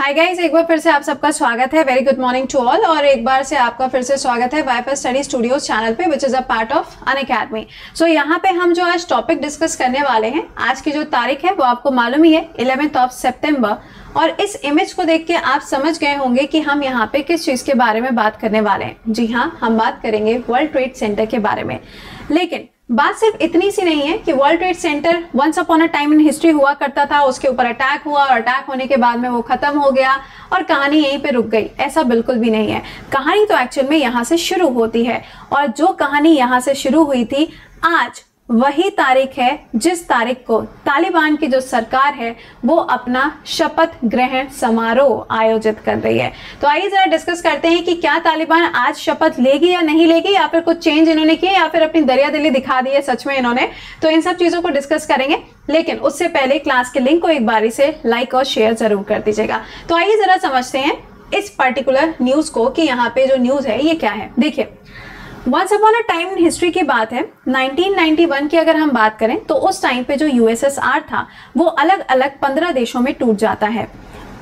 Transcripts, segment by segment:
Hi guys, एक बार फिर से आप सबका स्वागत है। Very good morning to all. और एक बार से आपका फिर से स्वागत है वाईएफएस स्टडी स्टूडियोज चैनल पे, which is a part of Unacademy. So यहाँ पे हम जो आज टॉपिक डिस्कस करने वाले हैं, आज की जो तारीख है वो आपको मालूम ही है, 11 सितंबर। और इस इमेज को देख के आप समझ गए होंगे कि हम यहाँ पे किस चीज के बारे में बात करने वाले हैं। जी हाँ, हम बात करेंगे वर्ल्ड ट्रेड सेंटर के बारे में। लेकिन बात सिर्फ इतनी सी नहीं है कि world trade centre once upon a time in history हुआ करता था, उसके ऊपर अटैक हुआ और अटैक होने के बाद में वो खत्म हो गया और कहानी यहीं पे रुक गई। ऐसा बिल्कुल भी नहीं है। कहानी तो एक्चुअल में यहाँ से शुरू होती है, और जो कहानी यहाँ से शुरू हुई थी, आज वही तारीख है जिस तारीख को तालिबान की जो सरकार है वो अपना शपथ ग्रहण समारोह आयोजित कर रही है। तो आइए जरा डिस्कस करते हैं कि क्या तालिबान आज शपथ लेगी या नहीं लेगी, या फिर कुछ चेंज इन्होंने किए, या फिर अपनी दरियादिली दिखा दी है सच में इन्होंने। तो इन सब चीजों को डिस्कस करेंगे, लेकिन उससे पहले क्लास के लिंक को एक बारी से लाइक और शेयर जरूर कर दीजिएगा। तो आइए जरा समझते हैं इस पर्टिकुलर न्यूज को कि यहाँ पे जो न्यूज है ये क्या है। देखिए, once upon a time in history की बात है, 1991 की अगर हम बात करें तो उस टाइम पे जो यूएसएसआर था वो अलग अलग 15 देशों में टूट जाता है।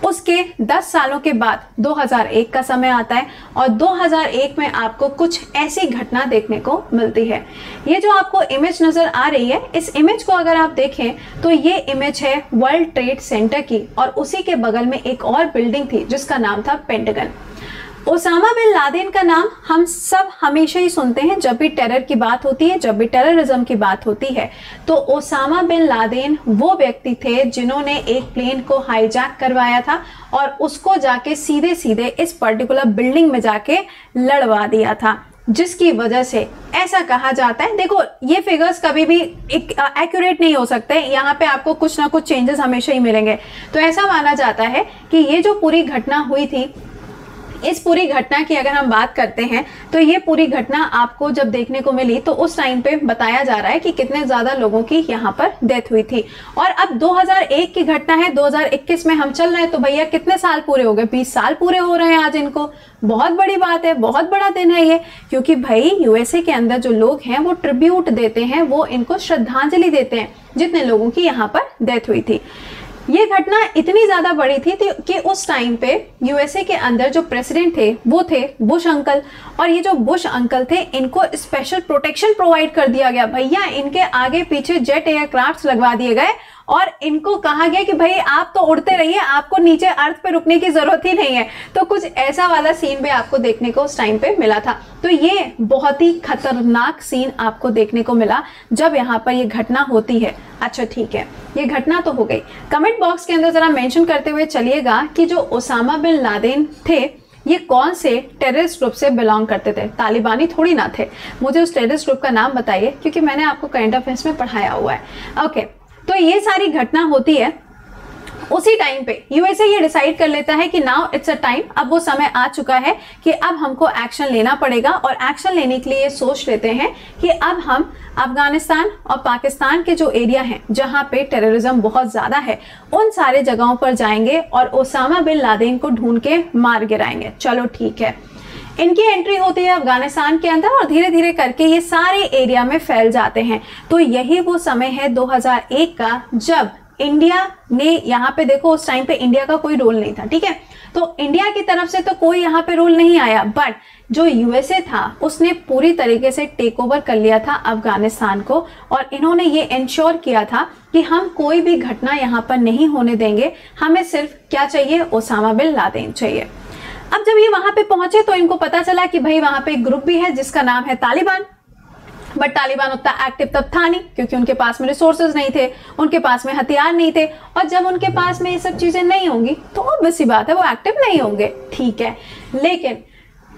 उसके 10 सालों के बाद 2001 का समय आता है, और 2001 में आपको कुछ ऐसी घटना देखने को मिलती है। ये जो आपको इमेज नजर आ रही है, इस इमेज को अगर आप देखें तो ये इमेज है वर्ल्ड ट्रेड सेंटर की, और उसी के बगल में एक और बिल्डिंग थी जिसका नाम था पेंटागन। ओसामा बिन लादेन का नाम हम सब हमेशा ही सुनते हैं जब भी टेरर की बात होती है, जब भी टेररिज्म की बात होती है। तो ओसामा बिन लादेन वो व्यक्ति थे जिन्होंने एक प्लेन को हाईजैक करवाया था और उसको जाके सीधे सीधे इस पर्टिकुलर बिल्डिंग में जाके लड़वा दिया था, जिसकी वजह से ऐसा कहा जाता है। देखो, ये फिगर्स कभी भी एक्यूरेट नहीं हो सकते, यहाँ पे आपको कुछ ना कुछ चेंजेस हमेशा ही मिलेंगे। तो ऐसा माना जाता है कि ये जो पूरी घटना हुई थी, इस पूरी घटना की अगर हम बात करते हैं तो ये पूरी घटना आपको जब देखने को मिली तो उस टाइम पे बताया जा रहा है कि कितने ज्यादा लोगों की यहाँ पर डेथ हुई थी। और अब 2001 की घटना है, 2021 में हम चल रहे हैं, तो भैया कितने साल पूरे हो गए? 20 साल पूरे हो रहे हैं आज इनको। बहुत बड़ी बात है, बहुत बड़ा दिन है ये, क्योंकि भाई यूएसए के अंदर जो लोग हैं वो ट्रिब्यूट देते हैं, वो इनको श्रद्धांजलि देते हैं जितने लोगों की यहाँ पर डेथ हुई थी। ये घटना इतनी ज्यादा बड़ी थी कि उस टाइम पे यूएसए के अंदर जो प्रेसिडेंट थे वो थे बुश अंकल, और ये जो बुश अंकल थे इनको स्पेशल प्रोटेक्शन प्रोवाइड कर दिया गया। भैया इनके आगे पीछे जेट एयरक्राफ्ट लगवा दिए गए और इनको कहा गया कि भाई आप तो उड़ते रहिए, आपको नीचे अर्थ पे रुकने की जरूरत ही नहीं है। तो कुछ ऐसा वाला सीन भी आपको देखने को उस टाइम पे मिला था। तो ये बहुत ही खतरनाक सीन आपको देखने को मिला जब यहाँ पर ये घटना होती है। अच्छा ठीक है, ये घटना तो हो गई। कमेंट बॉक्स के अंदर जरा मेंशन करते हुए चलिएगा कि जो ओसामा बिन लादेन थे ये कौन से टेररिस्ट ग्रुप से बिलोंग करते थे। तालिबानी थोड़ी ना थे। मुझे उस टेररिस्ट ग्रुप का नाम बताइए, क्योंकि मैंने आपको करंट अफेयर्स में पढ़ाया हुआ है। ओके, तो ये सारी घटना होती है। उसी टाइम पे यूएसए ये डिसाइड कर लेता है कि नाउ इट्स अ टाइम, अब वो समय आ चुका है कि अब हमको एक्शन लेना पड़ेगा। और एक्शन लेने के लिए ये सोच लेते हैं कि अब हम अफगानिस्तान और पाकिस्तान के जो एरिया हैं जहां पे टेररिज्म बहुत ज्यादा है, उन सारे जगहों पर जाएंगे और ओसामा बिन लादेन को ढूंढ के मार गिराएंगे। चलो ठीक है, इनकी एंट्री होती है अफगानिस्तान के अंदर और धीरे धीरे करके ये सारे एरिया में फैल जाते हैं। तो यही वो समय है 2001 का, जब इंडिया ने, यहाँ पे देखो उस टाइम पे इंडिया का कोई रोल नहीं था, ठीक है। तो इंडिया की तरफ से तो कोई यहाँ पे रोल नहीं आया, बट जो यूएसए था उसने पूरी तरीके से टेक ओवर कर लिया था अफगानिस्तान को, और इन्होंने ये इंश्योर किया था कि हम कोई भी घटना यहाँ पर नहीं होने देंगे। हमें सिर्फ क्या चाहिए? ओसामा बिन लादेन चाहिए। अब जब ये वहां पे पहुंचे तो इनको पता चला कि भाई वहां पे एक ग्रुप भी है जिसका नाम है तालिबान। बट तालिबान उतना एक्टिव तब था नहीं, क्योंकि उनके पास में रिसोर्सेज नहीं थे, उनके पास में हथियार नहीं थे, और जब उनके पास में ये सब चीजें नहीं होंगी तो ऑब्वियस सी बात है वो एक्टिव नहीं होंगे, ठीक है। लेकिन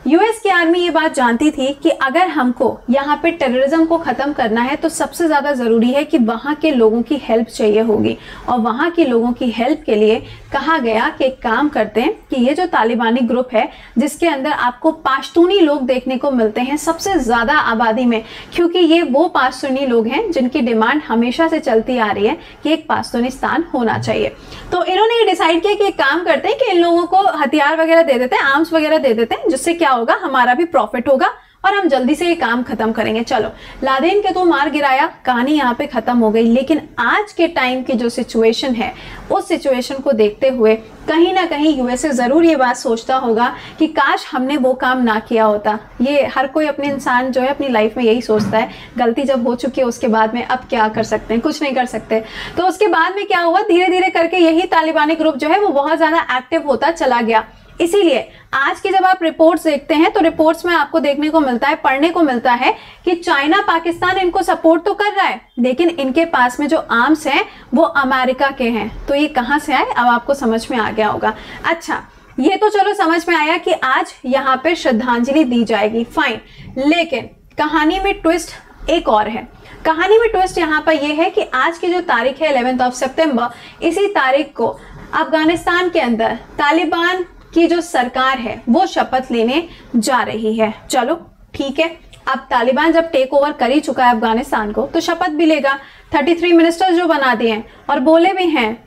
यूएस की आर्मी ये बात जानती थी कि अगर हमको यहाँ पे टेररिज्म को खत्म करना है तो सबसे ज्यादा जरूरी है कि वहां के लोगों की हेल्प चाहिए होगी। और वहां के लोगों की हेल्प के लिए कहा गया कि एक काम करते हैं कि ये जो तालिबानी ग्रुप है जिसके अंदर आपको पाश्तूनी लोग देखने को मिलते हैं सबसे ज्यादा आबादी में, क्योंकि ये वो पाश्तूनी लोग हैं जिनकी डिमांड हमेशा से चलती आ रही है कि एक पाश्तूनिस्तान होना चाहिए। तो इन्होंने ये डिसाइड किया कि एक काम करते हैं कि इन लोगों को हथियार वगैरह दे देते हैं, आर्म्स वगैरह दे देते हैं, जिससे क्या होगा, हमारा भी प्रॉफिट होगा और हम जल्दी से ये काम खत्म करेंगे। चलो, लादेन के तो मार गिराया, कहानी यहाँ पे खत्म हो गई। लेकिन आज के टाइम की जो सिचुएशन है, उस सिचुएशन को देखते हुए कहीं ना कहीं यूएसए जरूर ये बात सोचता होगा कि काश हमने वो काम ना किया होता। ये हर कोई अपने इंसान जो है अपनी लाइफ में यही सोचता है, गलती जब हो चुकी है उसके बाद में अब क्या कर सकते हैं, कुछ नहीं कर सकते। तो उसके बाद में क्या हुआ, धीरे धीरे करके यही तालिबानी ग्रुप जो है वो बहुत ज्यादा एक्टिव होता चला गया। इसीलिए आज की जब आप रिपोर्ट्स देखते हैं तो रिपोर्ट्स में आपको देखने को मिलता है, पढ़ने को मिलता है कि चाइना पाकिस्तान इनको सपोर्ट तो कर रहा है, लेकिन इनके पास में जो आर्म्स हैं वो अमेरिका के हैं। तो ये कहां से आए, अब आपको समझ में आ गया होगा। अच्छा, ये तो चलो समझ में आया कि आज यहाँ पे श्रद्धांजलि दी जाएगी, फाइन। लेकिन कहानी में ट्विस्ट एक और है। कहानी में ट्विस्ट यहाँ पर यह है कि आज की जो तारीख है 11 सितंबर, इसी तारीख को अफगानिस्तान के अंदर तालिबान की जो सरकार है वो शपथ लेने जा रही है। चलो ठीक है, अब तालिबान जब टेक ओवर कर ही चुका है अफगानिस्तान को तो शपथ भी लेगा। 33 मिनिस्टर जो बना दिए हैं, और बोले भी हैं,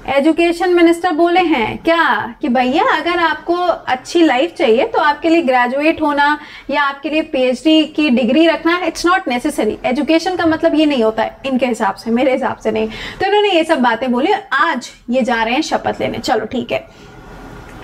एजुकेशन मिनिस्टर बोले हैं क्या कि भैया अगर आपको अच्छी लाइफ चाहिए तो आपके लिए ग्रेजुएट होना या आपके लिए पीएचडी की डिग्री रखना इट्स नॉट नेसेसरी। एजुकेशन का मतलब ये नहीं होता है इनके हिसाब से, मेरे हिसाब से नहीं। तो इन्होंने ये सब बातें बोली, आज ये जा रहे हैं शपथ लेने। चलो ठीक है,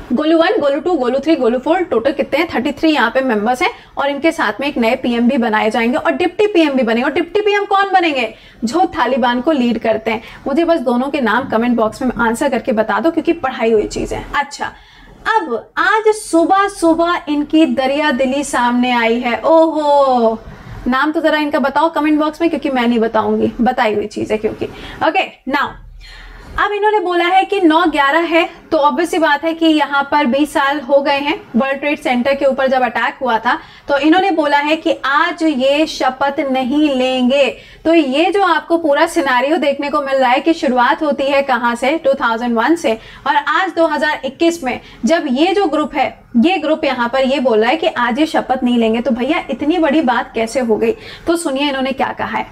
गोलू 1, गोलू 2, गोलू 3, गोलू 4, टोटल कितने हैं, 33 यहाँ पे मेंबर्स हैं। और इनके साथ में एक नए पीएम भी बनाए जाएंगे और डिप्टी पीएम भी बनेंगे। और डिप्टी पीएम कौन बनेंगे, जो तालिबान को लीड करते हैं। मुझे बस दोनों के नाम कमेंट बॉक्स में आंसर करके बता दो, क्योंकि पढ़ाई हुई चीज है। अच्छा, अब आज सुबह सुबह इनकी दरिया दिली सामने आई है। ओहो, नाम तो जरा इनका बताओ कमेंट बॉक्स में, क्योंकि मैं नहीं बताऊंगी, बताई हुई चीज है क्योंकि। ओके नाउ, अब इन्होंने बोला है कि 9/11 है, तो ऑब्वियस सी बात है कि यहाँ पर 20 साल हो गए हैं वर्ल्ड ट्रेड सेंटर के ऊपर जब अटैक हुआ था। तो इन्होंने बोला है कि आज ये शपथ नहीं लेंगे। तो ये जो आपको पूरा सिनेरियो देखने को मिल रहा है कि शुरुआत होती है कहाँ से, 2001 से, और आज 2021 में जब ये जो ग्रुप है, ये ग्रुप यहाँ पर ये बोल रहा है कि आज ये शपथ नहीं लेंगे। तो भैया इतनी बड़ी बात कैसे हो गई, तो सुनिए इन्होंने क्या कहा है।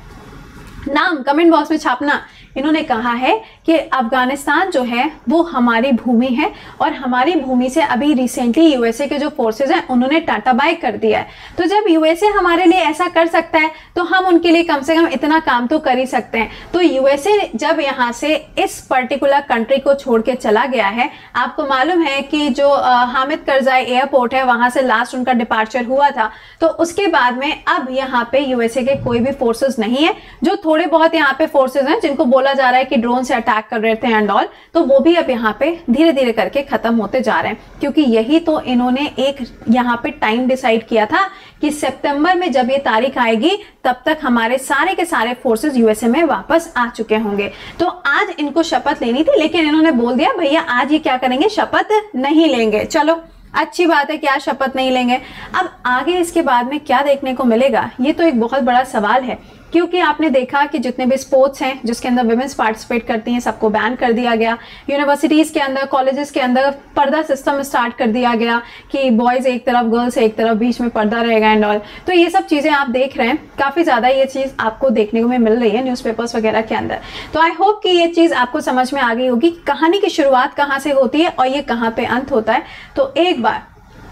नाम कमेंट बॉक्स में छापना। इन्होंने कहा है कि अफगानिस्तान जो है वो हमारी भूमि है, और हमारी भूमि से अभी रिसेंटली यूएसए के जो फोर्सेज हैं उन्होंने टाटा बाय कर दिया है। तो जब यूएसए हमारे लिए ऐसा कर सकता है तो हम उनके लिए कम से कम इतना काम तो कर ही सकते हैं। तो यूएसए जब यहाँ से इस पर्टिकुलर कंट्री को छोड़ के चला गया है, आपको मालूम है कि जो हामिद करजाई एयरपोर्ट है वहां से लास्ट उनका डिपार्चर हुआ था, तो उसके बाद में अब यहाँ पे यूएसए के कोई भी फोर्सेज नहीं है। जो थोड़े बहुत यहाँ पे फोर्सेज हैं जिनको बोला जा रहा है कि ड्रोन से अटैक कर रहे थे एंड ऑल, तो वो भी अब यहाँ पे धीरे धीरे करके खत्म होते जा रहे हैं। क्योंकि यही तो इन्होंने एक यहाँ पे टाइम डिसाइड किया था कि सितंबर में जब ये तारीख आएगी तब तक हमारे सारे के सारे फोर्सेस यूएसए में वापस आ चुके होंगे। तो आज इनको शपथ लेनी थी, लेकिन इन्होंने बोल दिया भैया आज ये क्या करेंगे, शपथ नहीं लेंगे। चलो अच्छी बात है कि आज शपथ नहीं लेंगे। अब आगे इसके बाद में क्या देखने को मिलेगा, ये तो एक बहुत बड़ा सवाल है। क्योंकि आपने देखा कि जितने भी स्पोर्ट्स हैं जिसके अंदर विमेंस पार्टिसिपेट करती हैं सबको बैन कर दिया गया। यूनिवर्सिटीज के अंदर, कॉलेजेस के अंदर पर्दा सिस्टम स्टार्ट कर दिया गया कि बॉयज एक तरफ, गर्ल्स एक तरफ, बीच में पर्दा रहेगा एंड ऑल। तो ये सब चीजें आप देख रहे हैं, काफी ज्यादा ये चीज आपको देखने को मिल रही है न्यूज़पेपर्स वगैरह के अंदर। तो आई होप कि ये चीज आपको समझ में आ गई होगी, कहानी की शुरुआत कहाँ से होती है और ये कहाँ पे अंत होता है। तो एक बार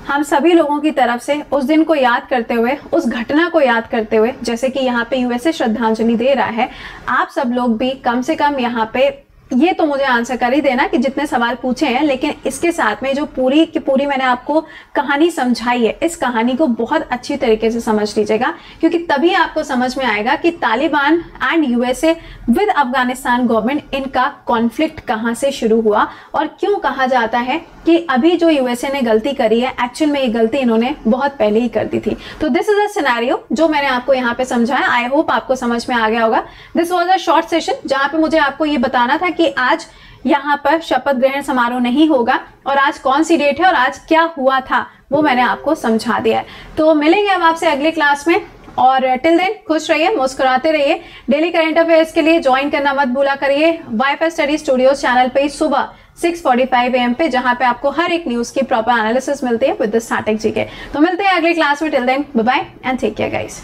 हम सभी लोगों की तरफ से उस दिन को याद करते हुए, उस घटना को याद करते हुए, जैसे कि यहाँ पे यूएसए श्रद्धांजलि दे रहा है, आप सब लोग भी कम से कम यहाँ पे ये तो मुझे आंसर कर ही देना कि जितने सवाल पूछे हैं, लेकिन इसके साथ में जो पूरी की पूरी मैंने आपको कहानी समझाई है, इस कहानी को बहुत अच्छी तरीके से समझ लीजिएगा, क्योंकि तभी आपको समझ में आएगा कि Taliban and USA with Afghanistan government, इनका कॉन्फ्लिक्ट कहां से शुरू हुआ और क्यों कहा जाता है कि अभी जो यूएसए ने गलती करी है, एक्चुअल में ये गलती इन्होंने बहुत पहले ही कर दी थी। तो दिस इज अ सिनेरियो जो मैंने आपको यहाँ पे समझाया। आई होप आपको समझ में आ गया होगा। This was a short session जहां पे मुझे आपको ये बताना था कि आज यहाँ पर शपथ ग्रहण समारोह नहीं होगा और आज कौन सी डेट है और आज क्या हुआ था वो मैंने आपको समझा दिया है। तो मिलेंगे अब आपसे अगले क्लास में, और टिल देन खुश रहिए, मुस्कुराते रहिए। डेली करंट अफेयर्स के लिए ज्वाइन करना मत भूला करिए वाईफाई स्टडी स्टूडियोज चैनल पे सुबह 6:45 AM पे, जहां पे आपको हर एक न्यूज की प्रॉपर एनालिसिस मिलती है विद द स्टैटिक जीके। तो मिलते हैं अगले क्लास में। Till then bye bye and take care guys.